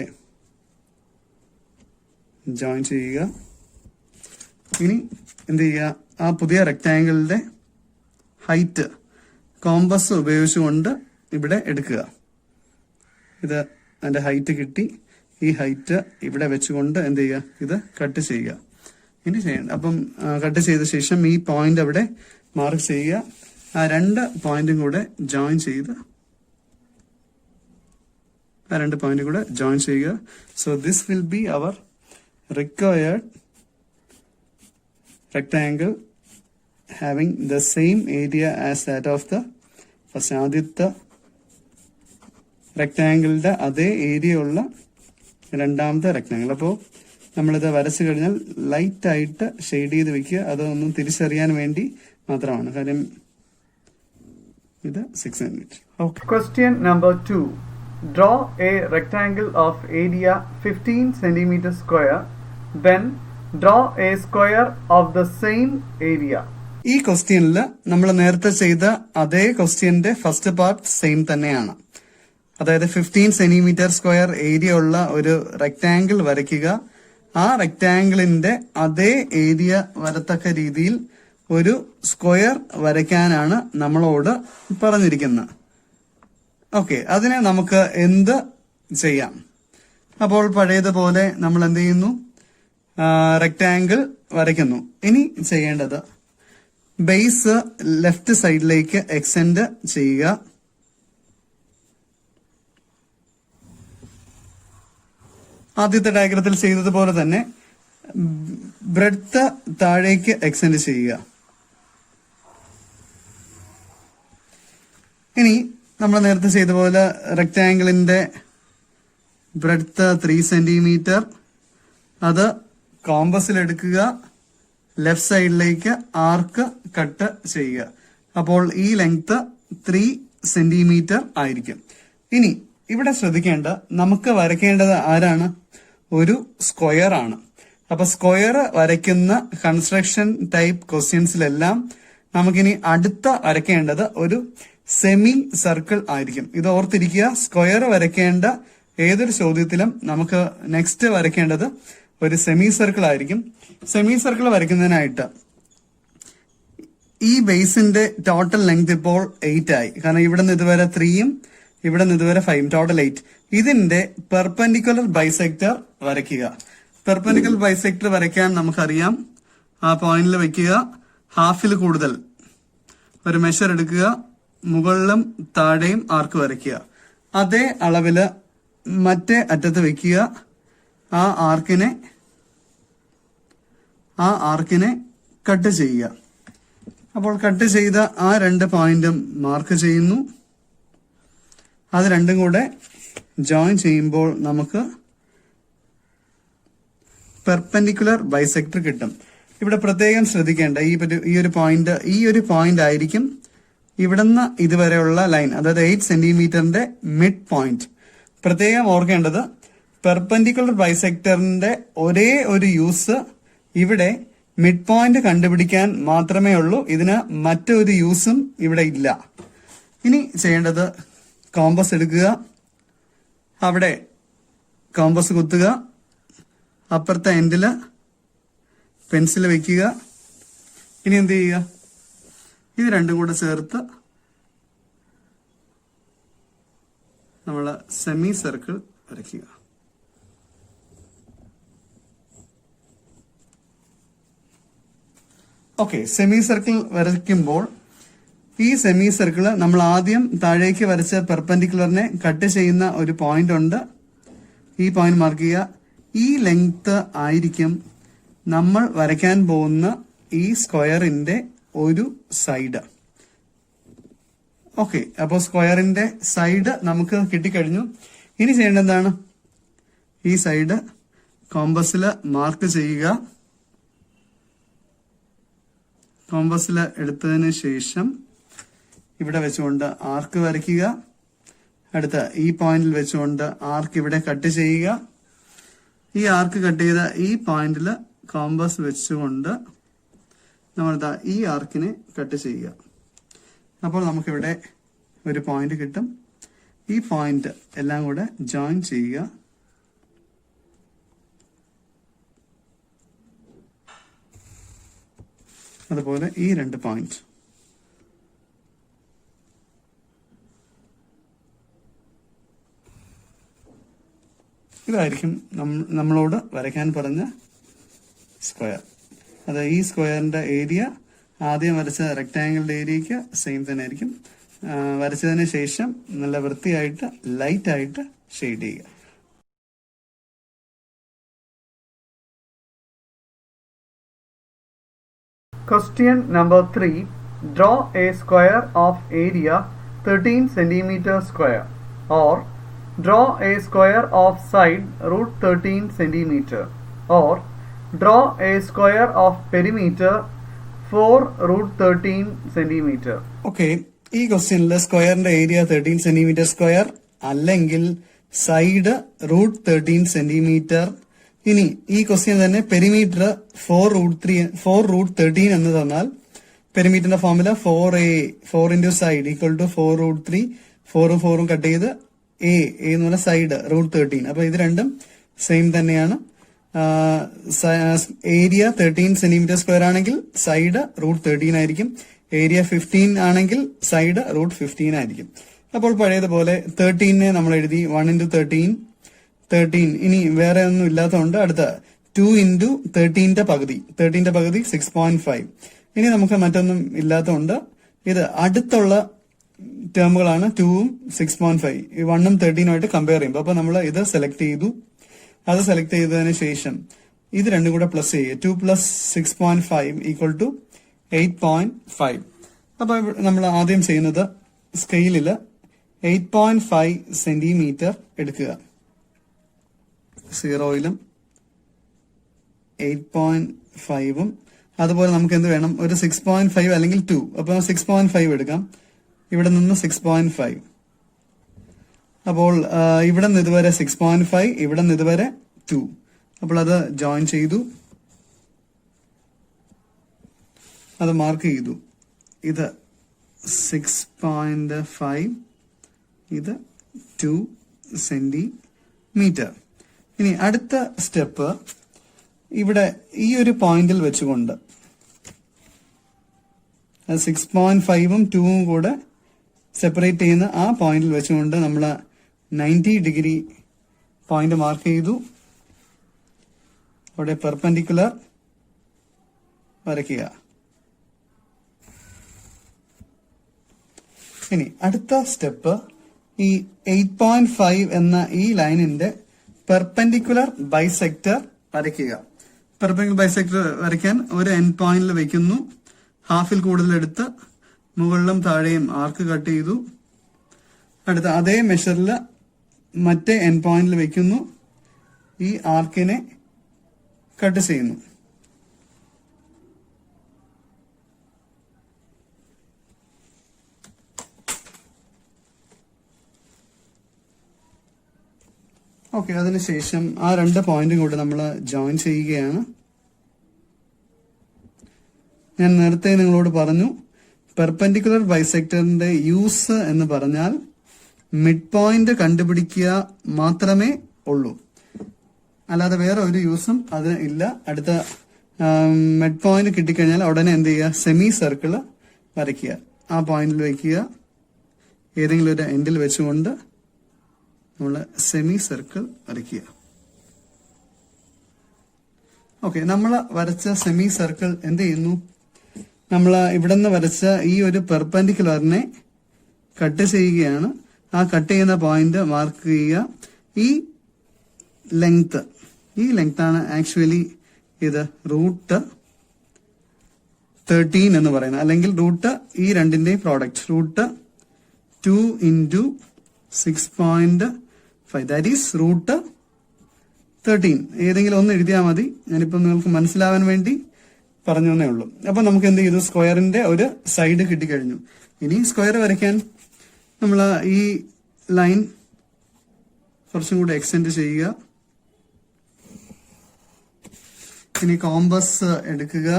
ജോയിൻ ചെയ്യുക. ഇനി എന്ത് ചെയ്യുക? ആ പുതിയ റെക്ടാംഗിളിന്റെ ഹൈറ്റ് കോമ്പസ് ഉപയോഗിച്ചുകൊണ്ട് ഇവിടെ എടുക്കുക. ഇത് അതിന്റെ ഹൈറ്റ് കിട്ടി. ഈ ഹൈറ്റ് ഇവിടെ വെച്ചുകൊണ്ട് എന്ത് ചെയ്യുക? ഇത് കട്ട് ചെയ്യുക. ഇനി ചെയ്യണം. അപ്പം കട്ട് ചെയ്ത ശേഷം ഈ പോയിന്റ് അവിടെ മാർക്ക് ചെയ്യുക. ആ 2 പോയിന്റും കൂടെ ജോയിൻ ചെയ്യുക. So this will be our required rectangle having the same area as that of the first. ആദ്യത്തെ റെക്ടാംഗിളിന്റെ അതേ ഏരിയ ഉള്ള രണ്ടാമത്തെ റെക്ടാംഗിൾ. അപ്പോൾ നമ്മളിത് വരച്ചു കഴിഞ്ഞാൽ ലൈറ്റ് ആയിട്ട് ഷെയ്ഡ് ചെയ്ത് വെക്കുക. അതൊന്നും തിരിച്ചറിയാൻ വേണ്ടി മാത്രമാണ്. കാര്യം ഇത് 6 centimetre. Okay. Question number 2. Draw a rectangle of area 15 centimeter square. Then draw a square of the same area. ഈ ക്വസ്റ്റ്യനിൽ നമ്മൾ നേരത്തെ ചെയ്ത അതേ ക്വസ്റ്റ്യന്റെ ഫസ്റ്റ് പാർട്ട് സെയിം തന്നെയാണ്. അതായത് 15 സെന്റിമീറ്റർ സ്ക്വയർ ഏരിയ ഉള്ള ഒരു റെക്ടാംഗിൾ വരയ്ക്കുക. ആ റെക്ടാംഗിളിന്റെ അതേ ഏരിയ വരത്തക്ക രീതിയിൽ ഒരു സ്ക്വയർ വരയ്ക്കാനാണ് നമ്മളോട് പറഞ്ഞിരിക്കുന്നത്. ഓക്കെ, അതിനെ നമുക്ക് എന്ത് ചെയ്യാം? അപ്പോൾ പഴയതുപോലെ നമ്മൾ എന്ത് ചെയ്യുന്നു? റെക്ടാംഗിൾ വരയ്ക്കുന്നു. ഇനി ചെയ്യേണ്ടത് ബേസ് ലെഫ്റ്റ് സൈഡിലേക്ക് എക്സ്റ്റെൻഡ് ചെയ്യുക. ആദ്യത്തെ ഡയഗ്രത്തിൽ ചെയ്തതുപോലെ തന്നെ ബ്രെഡ്ത്ത് താഴേക്ക് എക്സ്റ്റെൻഡ് ചെയ്യുക. ഇനി നമ്മൾ നേരത്തെ ചെയ്ത പോലെ റെക്ടാംഗിളിന്റെ ബ്രെഡ്ത്ത് 3 സെന്റിമീറ്റർ, അത് കോമ്പസിൽ എടുക്കുക, ലെഫ്റ്റ് സൈഡിലേക്ക് ആർക്ക് കട്ട് ചെയ്യുക. അപ്പോൾ ഈ ലെങ്ത് 3 സെന്റിമീറ്റർ ആയിരിക്കും. ഇനി ഇവിടെ ശ്രദ്ധിക്കേണ്ട, നമുക്ക് വരയ്ക്കേണ്ടത് ആരാണ്? ഒരു സ്ക്വയർ ആണ്. അപ്പൊ സ്ക്വയർ വരയ്ക്കുന്ന കൺസ്ട്രക്ഷൻ ടൈപ്പ് ക്വസ്റ്റ്യൻസിലെല്ലാം നമുക്കിനി അടുത്ത വരയ്ക്കേണ്ടത് ഒരു സെമി സർക്കിൾ ആയിരിക്കും. ഇത് ഓർത്തിരിക്കുക. സ്ക്വയർ വരയ്ക്കേണ്ട ഏതൊരു ചോദ്യത്തിലും നമുക്ക് നെക്സ്റ്റ് വരയ്ക്കേണ്ടത് ഒരു സെമി സർക്കിൾ ആയിരിക്കും. സെമി സർക്കിൾ വരയ്ക്കുന്നതിനായിട്ട് ഈ ബേസിന്റെ ടോട്ടൽ ലെങ്ത് ഇപ്പോൾ 8 ആയി. കാരണം ഇവിടെ നിന്ന് ഇതുവരെ 3ഉം ഇവിടെ നിന്ന് ഇതുവരെ 5, ടോട്ടൽ 8. ഇതിന്റെ പെർപെൻഡിക്കുലർ ബൈസെക്ടർ വരയ്ക്കുക. പെർപെൻഡിക്കുലർ ബൈസെക്ടർ വരയ്ക്കാൻ നമുക്കറിയാം. ആ പോയിന്റിൽ വെക്കുക, ഹാഫിൽ കൂടുതൽ ഒരു മെഷർ എടുക്കുക, മുകളിലും താഴെയും ആർക്ക് വരയ്ക്കുക. അതേ അളവില് മറ്റേ അറ്റത്ത് വെക്കുക. ആ ആർക്കിനെ ആ ആർക്കിനെ കട്ട് ചെയ്യുക. അപ്പോൾ കട്ട് ചെയ്ത ആ 2 പോയിന്റും മാർക്ക് ചെയ്യുന്നു. അത് രണ്ടും കൂടെ ജോയിൻ ചെയ്യുമ്പോൾ നമുക്ക് പെർപെൻഡിക്കുലർ ബൈസെക്ടർ കിട്ടും. ഇവിടെ പ്രത്യേകം ശ്രദ്ധിക്കേണ്ട ഈ ഒരു പോയിന്റ് ആയിരിക്കും ഇവിടുന്ന് ഇതുവരെയുള്ള ലൈൻ, അതായത് 8 സെന്റിമീറ്ററിന്റെ മിഡ് പോയിന്റ്. പ്രത്യേകം ഓർക്കേണ്ടത് പെർപെൻഡിക്കുലർ ബൈസെക്ടറിന്റെ ഒരേ ഒരു യൂസ് ഇവിടെ മിഡ് പോയിന്റ് കണ്ടുപിടിക്കാൻ മാത്രമേ ഉള്ളൂ. ഇതിന് മറ്റൊരു യൂസും ഇവിടെ ഇല്ല. ഇനി ചെയ്യേണ്ടത് കോമ്പസ് എടുക്കുക, അവിടെ കോമ്പസ് കുത്തുക, അപ്പുറത്തെ എൻഡില് പെൻസിൽ വെക്കുക. ഇനി എന്ത് ചെയ്യുക, ഇത് രണ്ടും കൂടെ ചേർത്ത് നമ്മൾ സെമി സർക്കിൾ വരയ്ക്കുക. ഓക്കെ, സെമി സർക്കിൾ വരയ്ക്കുമ്പോൾ ഈ സെമി സർക്കിള് നമ്മൾ ആദ്യം താഴേക്ക് വരച്ച പെർപെൻഡിക്കുലറിനെ കട്ട് ചെയ്യുന്ന ഒരു പോയിന്റ് ഉണ്ട്. ഈ പോയിന്റ് മാർക്ക് ചെയ്യുക. ഈ ലെങ്ത് ആയിരിക്കും നമ്മൾ വരയ്ക്കാൻ പോകുന്ന ഈ സ്ക്വയറിന്റെ ഒരു സൈഡ്. ഓക്കെ, അപ്പോൾ സ്ക്വയറിന്റെ സൈഡ് നമുക്ക് കിട്ടിക്കഴിഞ്ഞു. ഇനി ചെയ്യേണ്ടത് എന്താണ്, ഈ സൈഡ് കോമ്പസിൽ മാർക്ക് ചെയ്യുക. കോമ്പസിൽ എടുത്തതിന് ശേഷം ഇവിടെ വെച്ചുകൊണ്ട് ആർക്ക് വരയ്ക്കുക. അടുത്ത ഈ പോയിന്റിൽ വെച്ചുകൊണ്ട് ആർക്ക് ഇവിടെ കട്ട് ചെയ്യുക. ഈ ആർക്ക് കട്ട് ചെയ്ത ഈ പോയിന്റിൽ കോമ്പസ് വെച്ചുകൊണ്ട് നമ്മൾ ഈ ആർക്കിനെ കട്ട് ചെയ്യുക. അപ്പോൾ നമുക്കിവിടെ ഒരു പോയിന്റ് കിട്ടും. ഈ പോയിന്റ് എല്ലാം കൂടെ ജോയിൻ ചെയ്യുക. അതുപോലെ ഈ 2 പോയിന്റ്. ഇതായിരിക്കും നമ്മളോട് വരയ്ക്കാൻ പറഞ്ഞ സ്ക്വയർ. അത് ഈ സ്ക്വയറിന്റെ ഏരിയ ആദ്യം വരച്ച റെക്ടാങ്കിളിന്റെ ഏരിയക്ക് സെയിം തന്നെ ആയിരിക്കും. വരച്ചതിന് ശേഷം നല്ല വൃത്തിയായിട്ട് ലൈറ്റ് ആയിട്ട് ഷെയ്ഡ് ചെയ്യുക. Question number 3. Draw a square of area 13 cm square, or draw a square of side √13 cm, or draw a square of perimeter 4√13 cm. Okay, ഈ ക്വസ്റ്റ്യനിൽ സ്ക്വയറിന്റെ ഏരിയ 13 സെന്റിമീറ്റർ സ്ക്വയർ അല്ലെങ്കിൽ സൈഡ് √13 സെന്റിമീറ്റർ. ഇനി ഈ question തന്നെ perimeter 4√13 എന്ന് തന്നാൽ പെരിമീറ്ററിന്റെ formula 4 into side equal to 4√3. 4 cut ചെയ്ത് എ എന്ന് പറഞ്ഞ സൈഡ് √13. അപ്പൊ ഇത് രണ്ടും സെയിം തന്നെയാണ്. ഏരിയ 13 സെന്റിമീറ്റർ സ്ക്വയർ ആണെങ്കിൽ സൈഡ് √13 ആയിരിക്കും. ഏരിയ 15 ആണെങ്കിൽ സൈഡ് √15 ആയിരിക്കും. അപ്പോൾ പഴയതുപോലെ 13നെ നമ്മൾ എഴുതി 1 ഇൻറ്റു 13. ഇനി വേറെ ഒന്നും ഇല്ലാത്തതുകൊണ്ട് അടുത്ത 2 ഇൻറ്റു 13ന്റെ പകുതി 6.5. ഇനി നമുക്ക് മറ്റൊന്നും ഇല്ലാത്തതുകൊണ്ട് ഇത് അടുത്തുള്ള ടേമുകളാണ് 2ഉം 6.5. ഈ 1ഉം 13ഉമായിട്ട് കമ്പയർ ചെയ്യുമ്പോൾ അപ്പൊ നമ്മൾ ഇത് സെലക്ട് ചെയ്തു. അത് സെലക്ട് ചെയ്തതിന് ശേഷം ഇത് രണ്ടും കൂടെ പ്ലസ് ചെയ്യുക. 2 + 6.5 ഈക്വൽ ടു 8.5. അപ്പൊ നമ്മൾ ആദ്യം ചെയ്യുന്നത് സ്കെയിലില് 8.5 സെന്റിമീറ്റർ എടുക്കുക. 0യിലും 8.5ഉം അതുപോലെ നമുക്ക് എന്ത് വേണം, ഒരു 6.5 അല്ലെങ്കിൽ 2. അപ്പൊ 6.5 എടുക്കാം. ഇവിടെ നിന്ന് 6.5. അപ്പോൾ ഇവിടെ നിന്ന് ഇതുവരെ 6.5, ഇവിടെ നിന്ന് ഇതുവരെ 2. അപ്പോൾ അത് ജോയിൻ ചെയ്തു, അത് മാർക്ക് ചെയ്തു. ഇത് 6.5, ഇത് 2 സെന്റിമീറ്റർ. ഇനി അടുത്ത സ്റ്റെപ്പ് ഇവിടെ ഈ ഒരു പോയിന്റിൽ വെച്ചുകൊണ്ട് 6.5ഉം 2ഉം കൂടെ സെപ്പറേറ്റ് ചെയ്യുന്ന ആ പോയിന്റിൽ വെച്ചുകൊണ്ട് നമ്മൾ 90 ഡിഗ്രി പോയിന്റ് മാർക്ക് ചെയ്തു. അവിടെ പെർപെൻഡിക്കുലർ വരയ്ക്കുക. ഇനി അടുത്ത സ്റ്റെപ്പ് ഈ 8.5 എന്ന ഈ ലൈനിന്റെ പെർപെൻഡിക്കുലർ ബൈസെക്ടർ വരയ്ക്കുക. പെർപെൻഡിക്കുലർ ബൈസെക്ടർ വരയ്ക്കാൻ ഒരു എൻഡ് പോയിന്റിൽ വെക്കുന്നു. ഹാഫിൽ കൂടുതൽ എടുത്ത് മുകളിലും താഴെയും ആർക്ക് കട്ട് ചെയ്തു. അടുത്ത അതേ മെഷറിൽ മറ്റേ എൻഡ് പോയിന്റിൽ വെക്കുന്നു. ഈ ആർക്കിനെ കട്ട് ചെയ്യുന്നു. ഓക്കെ, അതിനുശേഷം ആ 2 പോയിന്റും കൂടെ നമ്മൾ ജോയിൻ ചെയ്യുകയാണ്. ഞാൻ നേരത്തെ നിങ്ങളോട് പറഞ്ഞു, പെർപെൻഡിക്കുലർ ബൈസെക്ടറിന്റെ യൂസ് എന്ന് പറഞ്ഞാൽ മിഡ് പോയിന്റ് കണ്ടുപിടിക്കുക മാത്രമേ ഉള്ളൂ. അല്ലാതെ വേറെ ഒരു യൂസും അതിന് ഇല്ല. അടുത്ത മിഡ് പോയിന്റ് കിട്ടിക്കഴിഞ്ഞാൽ ഉടനെ എന്ത് ചെയ്യുക, സെമി സർക്കിൾ വരയ്ക്കുക. ആ പോയിന്റിൽ വയ്ക്കുക. ഏതെങ്കിലും ഒരു എൻഡിൽ വെച്ചുകൊണ്ട് നമ്മൾ സെമി സർക്കിൾ വരയ്ക്കുക. ഓക്കെ, നമ്മൾ വരച്ച സെമി സർക്കിൾ എന്ത് ചെയ്യുന്നു, നമ്മൾ ഇവിടെ നിന്ന് വരച്ച ഈ ഒരു പെർപെൻഡിക്കുലറിനെ കട്ട് ചെയ്യുകയാണ്. ആ കട്ട് ചെയ്യുന്ന പോയിന്റ് മാർക്ക് ചെയ്യുക. ഈ ലെങ്ത് ആണ് ആക്ച്വലി ഇത് റൂട്ട് 13 എന്ന് പറയുന്നത്, അല്ലെങ്കിൽ റൂട്ട് ഈ രണ്ടിന്റെയും product, root 2 into 6.5, that is root 13. ഏതെങ്കിലും ഒന്ന് എഴുതിയാൽ മതി. ഞാനിപ്പോ നിങ്ങൾക്ക് മനസ്സിലാവാൻ വേണ്ടി പറഞ്ഞു തന്നേ ഉള്ളൂ. അപ്പൊ നമുക്ക് എന്ത് ചെയ്തു, സ്ക്വയറിന്റെ ഒരു സൈഡ് കിട്ടിക്കഴിഞ്ഞു. ഇനി സ്ക്വയർ വരയ്ക്കാൻ നമ്മൾ ഈ ലൈൻ കുറച്ചും കൂടി എക്സ്റ്റെൻഡ് ചെയ്യുക. ഇനി കോമ്പസ് എടുക്കുക.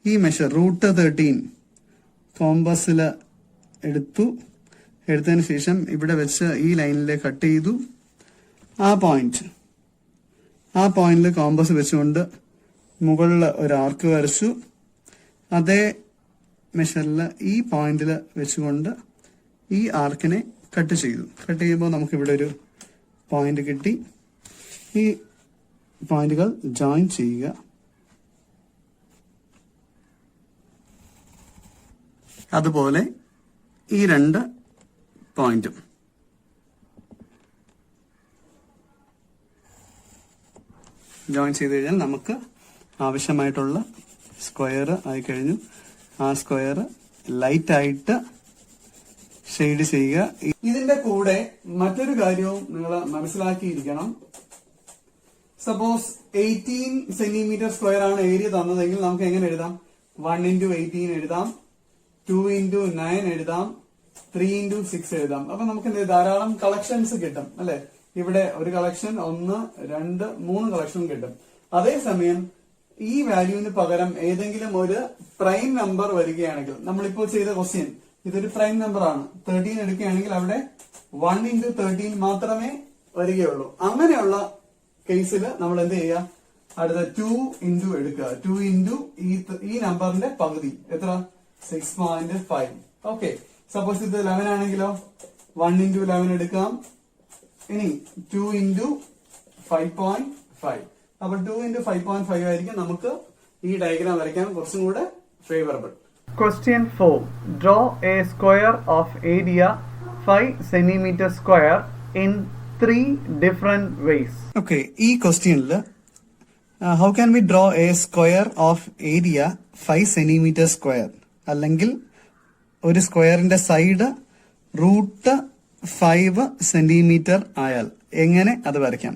ഈ മെഷർ റൂട്ട് 13 കോമ്പസിൽ എടുത്തതിന് ശേഷം ഇവിടെ വെച്ച് ഈ ലൈനിലെ കട്ട് ചെയ്തു. ആ പോയിന്റിൽ കോമ്പസ് വെച്ചുകൊണ്ട് മുകളിൽ ഒരു ആർക്ക് വരച്ചു. അതേ മെഷറിൽ ഈ പോയിന്റിൽ വെച്ചുകൊണ്ട് ഈ ആർക്കിനെ കട്ട് ചെയ്തു. കട്ട് ചെയ്യുമ്പോൾ നമുക്ക് ഇവിടെ ഒരു പോയിന്റ് കിട്ടി. ഈ പോയിന്റുകൾ ജോയിൻ ചെയ്യുക. അതുപോലെ ഈ 2 പോയിന്റും ജോയിൻ ചെയ്ത് കഴിഞ്ഞാൽ നമുക്ക് ആവശ്യമായിട്ടുള്ള സ്ക്വയർ ആയി കഴിഞ്ഞു. ആ സ്ക്വയർ ലൈറ്റ് ആയിട്ട് ഷെയ്ഡ് ചെയ്യുക. ഇതിന്റെ കൂടെ മറ്റൊരു കാര്യവും നിങ്ങൾ മനസ്സിലാക്കിയിരിക്കണം. സപ്പോസ് 18 സെന്റിമീറ്റർ സ്ക്വയർ ആണ് ഏരിയ തന്നതെങ്കിൽ നമുക്ക് എങ്ങനെ എഴുതാം, 1 into 18 എഴുതാം, 2 into 9 എഴുതാം, 3 into 6 എഴുതാം. അപ്പൊ നമുക്ക് എന്ത് ധാരാളം കളക്ഷൻസ് കിട്ടും അല്ലെ. ഇവിടെ ഒരു കളക്ഷൻ 1, 2, 3 കളക്ഷൻ കിട്ടും. അതേസമയം ഈ വാല്യൂവിന് പകരം ഏതെങ്കിലും ഒരു പ്രൈം നമ്പർ വരികയാണെങ്കിൽ, നമ്മളിപ്പോ ചെയ്ത ക്വസ്റ്റ്യൻ ഇതൊരു പ്രൈം നമ്പർ ആണ്, 13 എടുക്കുകയാണെങ്കിൽ അവിടെ 1 into 13 മാത്രമേ വരികയുള്ളൂ. അങ്ങനെയുള്ള കേസിൽ നമ്മൾ എന്ത് ചെയ്യുക, അടുത്ത 2 into എടുക്കുക. 2 into ഈ നമ്പറിന്റെ പകുതി എത്ര, 6.5. ഓക്കെ, സപ്പോസ് ഇത് 11 ആണെങ്കിലോ 1 into 11 എടുക്കാം. ഇനി 2 into 5.5. അപ്പൊ 2 into 5.5 ആയിരിക്കും നമുക്ക് ഈ ഡയഗ്രാം വരയ്ക്കാൻ കുറച്ചും കൂടെ favourable. Question 4. Draw a square of area 5 centimeter square in 3 different ways. Okay, ഈ ക്വസ്റ്റ്യനിൽ how can we draw a square of area 5 centimeter square? അല്ലെങ്കിൽ ഒരു സ്ക്വയറിന്റെ സൈഡ് റൂട്ട് 5 സെന്റിമീറ്റർ ആയാൽ എങ്ങനെ അത് വരയ്ക്കാം?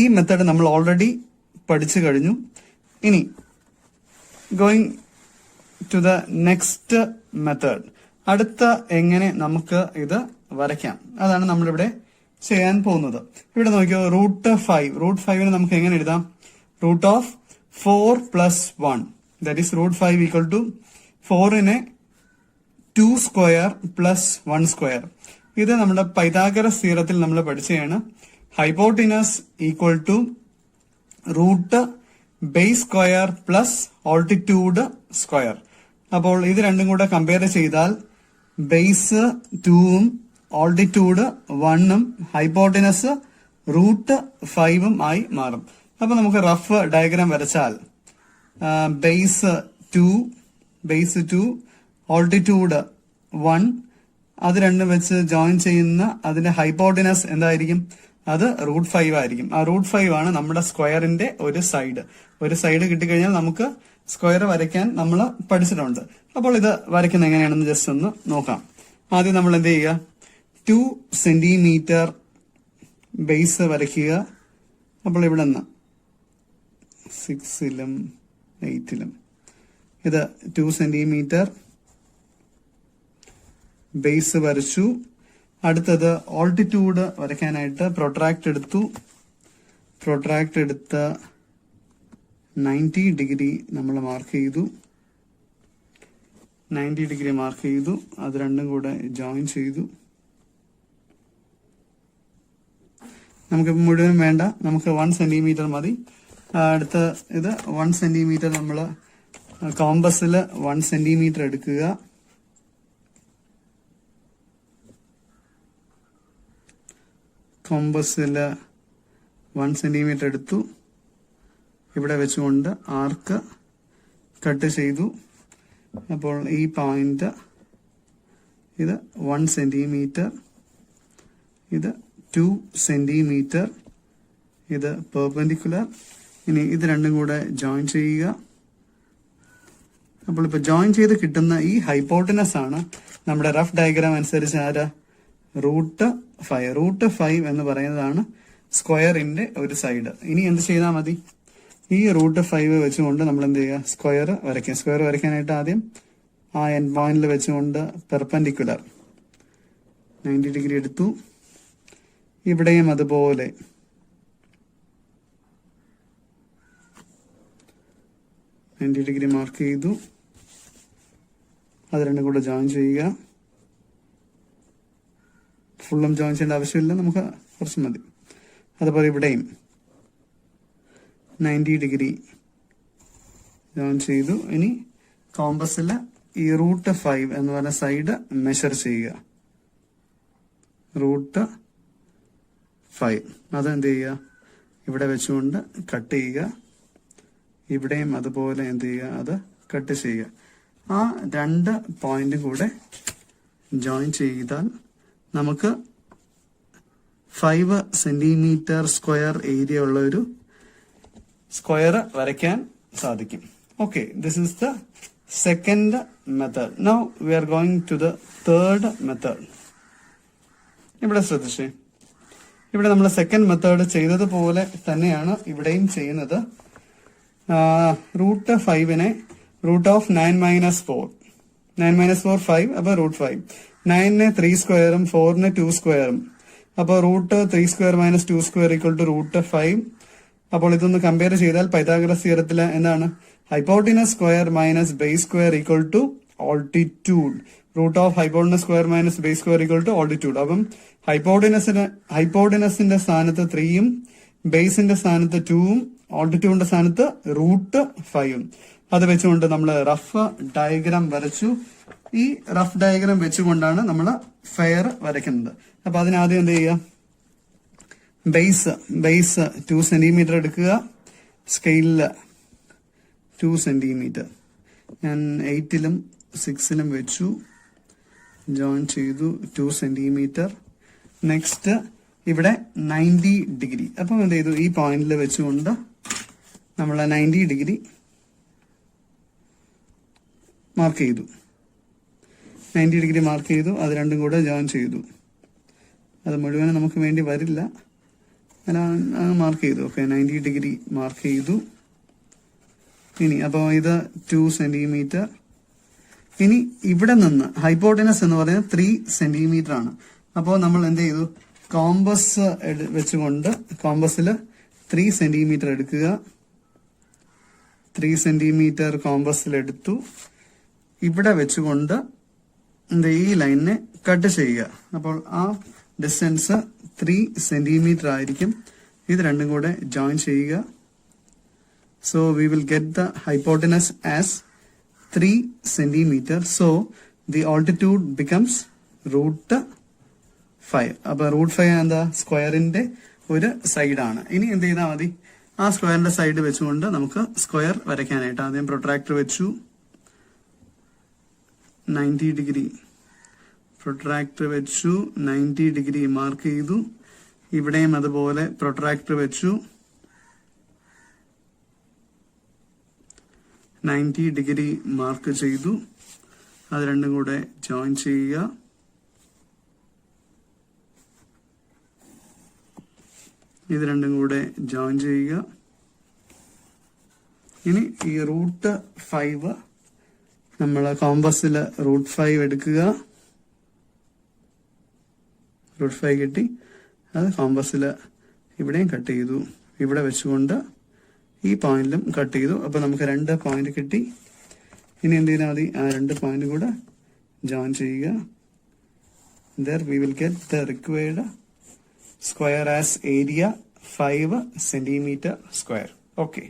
ഈ മെത്തേഡ് നമ്മൾ ഓൾറെഡി പഠിച്ചു കഴിഞ്ഞു. ഇനി going to the next method, അടുത്ത എങ്ങനെ നമുക്ക് ഇത് വരയ്ക്കാം അതാണ് നമ്മളിവിടെ ചെയ്യാൻ പോകുന്നത്. ഇവിടെ നോക്കിയോ, റൂട്ട് 5 നമുക്ക് എങ്ങനെ എഴുതാം, root of 4 + 1, that is root 5 equal to 4നെ 2 സ്ക്വയർ + 1 സ്ക്വയർ. ഇത് നമ്മുടെ പൈഥാഗറസ് തിയറത്തിൽ നമ്മൾ പഠിച്ചതാണ്. Hypotenuse equal to root base square plus altitude square. അപ്പോൾ ഇത് രണ്ടും കൂടെ കമ്പയർ ചെയ്താൽ ബേസ് 2ഉം ഓൾട്ടിറ്റ്യൂഡ് 1ഉം ഹൈപ്പോട്ടിനസ് റൂട്ട് 5ഉം ആയി മാറും. അപ്പൊ നമുക്ക് റഫ് ഡയഗ്രാം വരച്ചാൽ ബേസ് 2 ഓൾട്ടിറ്റ്യൂഡ് 1 അത് രണ്ടും വെച്ച് ജോയിൻ ചെയ്യുന്ന അതിന്റെ ഹൈപ്പോട്ടിനസ് എന്തായിരിക്കും, അത് √5 ആയിരിക്കും. ആ √5 ആണ് നമ്മുടെ സ്ക്വയറിന്റെ ഒരു സൈഡ് കിട്ടിക്കഴിഞ്ഞാൽ നമുക്ക് സ്ക്വയർ വരയ്ക്കാൻ നമ്മൾ പഠിച്ചിട്ടുണ്ട്. അപ്പോൾ ഇത് വരയ്ക്കുന്നത് എങ്ങനെയാണെന്ന് ജസ്റ്റ് ഒന്ന് നോക്കാം. ആദ്യം നമ്മൾ എന്ത് ചെയ്യുക, 2 സെന്റിമീറ്റർ ബേസ് വരയ്ക്കുക. അപ്പോൾ ഇവിടെ നിന്ന് 6ലും 8ലും ഇത് 2 സെന്റിമീറ്റർ ബേസ് വരച്ചു. അടുത്തത് ഓൾട്ടിറ്റ്യൂഡ് വരയ്ക്കാനായിട്ട് പ്രൊട്രാക്ട് എടുത്ത് 90 ഡിഗ്രി നമ്മൾ മാർക്ക് ചെയ്തു. 90 ഡിഗ്രി മാർക്ക് ചെയ്തു. അത് രണ്ടും കൂടെ ജോയിൻ ചെയ്തു. നമുക്ക് മുഴുവൻ വേണ്ട, നമുക്ക് 1 സെന്റിമീറ്റർ മതി. അടുത്ത ഇത് 1 സെന്റിമീറ്റർ നമ്മൾ കോമ്പസിൽ 1 സെന്റിമീറ്റർ എടുക്കുക. കോമ്പസിൽ 1 സെന്റിമീറ്റർ എടുത്തു. ഇവിടെ വെച്ചുകൊണ്ട് ആർക്ക് കട്ട് ചെയ്തു. അപ്പോൾ ഈ പോയിന്റ് ഇത് 1 സെന്റിമീറ്റർ, ഇത് 2 സെന്റിമീറ്റർ, ഇത് പെർപെൻഡിക്കുലർ. ഇനി ഇത് രണ്ടും കൂടെ ജോയിൻ ചെയ്യുക. അപ്പോൾ ഇപ്പൊ ജോയിൻ ചെയ്ത് കിട്ടുന്ന ഈ ഹൈപ്പോട്ടനസ് ആണ് നമ്മുടെ റഫ് ഡയഗ്രാം അനുസരിച്ച് √5. √5 എന്ന് പറയുന്നതാണ് സ്ക്വയറിന്റെ ഒരു സൈഡ്. ഇനി എന്ത് ചെയ്താൽ മതി, ഈ √5 വെച്ചുകൊണ്ട് നമ്മൾ എന്ത് ചെയ്യുക, സ്ക്വയർ വരയ്ക്കുക. സ്ക്വയർ വരയ്ക്കാനായിട്ട് ആദ്യം ആ എൻഡ് പോയിന്റിൽ വെച്ചുകൊണ്ട് പെർപെൻഡിക്കുലർ 90 ഡിഗ്രി എടുത്തു. ഇവിടെയും അതുപോലെ 90 ഡിഗ്രി മാർക്ക് ചെയ്തു. അത് രണ്ടും കൂടെ ജോയിൻ ചെയ്യുക. ഫുള്ളും ജോയിൻ ചെയ്യേണ്ട ആവശ്യമില്ല, നമുക്ക് കുറച്ച് മതി. അതുപോലെ ഇവിടെയും 90 ഡിഗ്രി ജോയിൻ ചെയ്തു. ഇനി കോമ്പസിൽ ഈ √5 എന്ന് പറഞ്ഞ സൈഡ് മെഷർ ചെയ്യുക. √5 അത് എന്ത് ചെയ്യുക, ഇവിടെ വെച്ചുകൊണ്ട് കട്ട് ചെയ്യുക. ഇവിടെയും അതുപോലെ എന്ത് ചെയ്യുക, അത് കട്ട് ചെയ്യുക. ആ 2 പോയിന്റും കൂടെ ജോയിൻ ചെയ്താൽ നമുക്ക് 5 സെന്റിമീറ്റർ സ്ക്വയർ ഏരിയ ഉള്ള ഒരു സ്ക്വയർ വരയ്ക്കാൻ സാധിക്കും. Okay, this is the second method. Now we are going to the third method. ഇവിടെ ശ്രദ്ധിച്ചേ, ഇവിടെ നമ്മൾ സെക്കൻഡ് മെത്തേഡ് ചെയ്തതുപോലെ തന്നെയാണ് ഇവിടെയും ചെയ്യുന്നത്. √5നെ √9 - 4, 9 - 4 5, അപ്പൊ √5. 9നെ 3 സ്ക്വയറും 4നെ 2 സ്ക്വയറും, അപ്പൊ √3² - 2² √5. അപ്പോൾ ഇതൊന്ന് കമ്പയർ ചെയ്താൽ പൈഥാഗറസ് തിയറത്തിൽ എന്താണ്, hypotenuse square minus base square equal to altitude. √Hypotenuse square minus base square equal to altitude. അപ്പം ഹൈപ്പോട്ടിനസിന്റെ സ്ഥാനത്ത് 3ഉം ബേസിന്റെ സ്ഥാനത്ത് 2ഉം ഓൾട്ടിറ്റ്യൂഡിന്റെ സ്ഥാനത്ത് √5ഉം. അത് വെച്ചുകൊണ്ട് നമ്മൾ റഫ് ഡയഗ്രാം വരച്ചു. ഈ റഫ് ഡയഗ്രാം വെച്ചുകൊണ്ടാണ് നമ്മൾ ഫെയർ വരയ്ക്കുന്നത്. അപ്പൊ അതിനാദ്യം എന്ത് ചെയ്യുക, ബേസ് 2 സെന്റിമീറ്റർ എടുക്കുക. സ്കെയിലില് 2 സെന്റിമീറ്റർ ഞാൻ 8ലും 6ലും വെച്ചു. ജോയിൻ ചെയ്തു 2 സെന്റിമീറ്റർ. നെക്സ്റ്റ് ഇവിടെ 90 ഡിഗ്രി. അപ്പം എന്ത് ചെയ്തു, ഈ പോയിന്റിൽ വെച്ചുകൊണ്ട് നമ്മൾ 90 ഡിഗ്രി മാർക്ക് ചെയ്തു. 90 ഡിഗ്രി മാർക്ക് ചെയ്തു. അത് രണ്ടും കൂടെ ജോയിൻ ചെയ്തു. അത് മുഴുവനും നമുക്ക് വേണ്ടി വരില്ല, മാർക്ക് ചെയ്തു. ഓക്കെ, 90 ഡിഗ്രി മാർക്ക് ചെയ്തു. ഇനി അപ്പോൾ ഇത് 2 സെന്റിമീറ്റർ. ഇനി ഇവിടെ നിന്ന് ഹൈപ്പോട്ടനസ് എന്ന് പറയുന്നത് 3 സെന്റിമീറ്റർ ആണ്. അപ്പോൾ നമ്മൾ എന്ത് ചെയ്തു, കോമ്പസ് വെച്ചുകൊണ്ട് കോമ്പസിൽ 3 സെന്റിമീറ്റർ എടുക്കുക. 3 സെന്റിമീറ്റർ കോമ്പസിൽ എടുത്തു. ഇവിടെ വെച്ചുകൊണ്ട് ഈ ലൈനിനെ കട്ട് ചെയ്യുക. അപ്പോൾ ആ ഡിസ്റ്റൻസ് 3 സെന്റിമീറ്റർ ആയിരിക്കും. ഇത് രണ്ടും കൂടെ ജോയിൻ ചെയ്യുക. So we will get the hypotenuse as 3 centimetre. So the altitude becomes √5. അപ്പൊ √5 എന്താ, സ്ക്വയറിന്റെ ഒരു സൈഡാണ്. ഇനി എന്ത് ചെയ്താൽ മതി, ആ സ്ക്വയറിന്റെ സൈഡ് വെച്ചുകൊണ്ട് നമുക്ക് സ്ക്വയർ വരയ്ക്കാനായിട്ട് ആദ്യം പ്രൊട്രാക്ടർ വെച്ചു. 90 ഡിഗ്രി പ്രൊട്രാക്ടർ വെച്ചു. 90 ഡിഗ്രി മാർക്ക് ചെയ്തു. ഇവിടെയും അതുപോലെ പ്രൊട്രാക്ടർ വെച്ചു 90 ഡിഗ്രി മാർക്ക് ചെയ്തു. അത് രണ്ടും കൂടെ ജോയിൻ ചെയ്യുക. ഇത് രണ്ടും കൂടെ ജോയിൻ ചെയ്യുക. ഇനി ഈ √5 നമ്മൾ കോമ്പസിൽ √5 എടുക്കുക. √5 കിട്ടി. അത് കോമ്പസിൽ ഇവിടെയും കട്ട് ചെയ്തു. ഇവിടെ വെച്ചുകൊണ്ട് ഈ പോയിന്റിലും കട്ട് ചെയ്തു. അപ്പൊ നമുക്ക് 2 പോയിന്റ് കിട്ടി. ഇനി എന്ത് ചെയ്താൽ മതി, ആ 2 പോയിന്റ് കൂടെ ജോയിൻ ചെയ്യുക. There we will get the required square as area 5 centimeter square. Okay.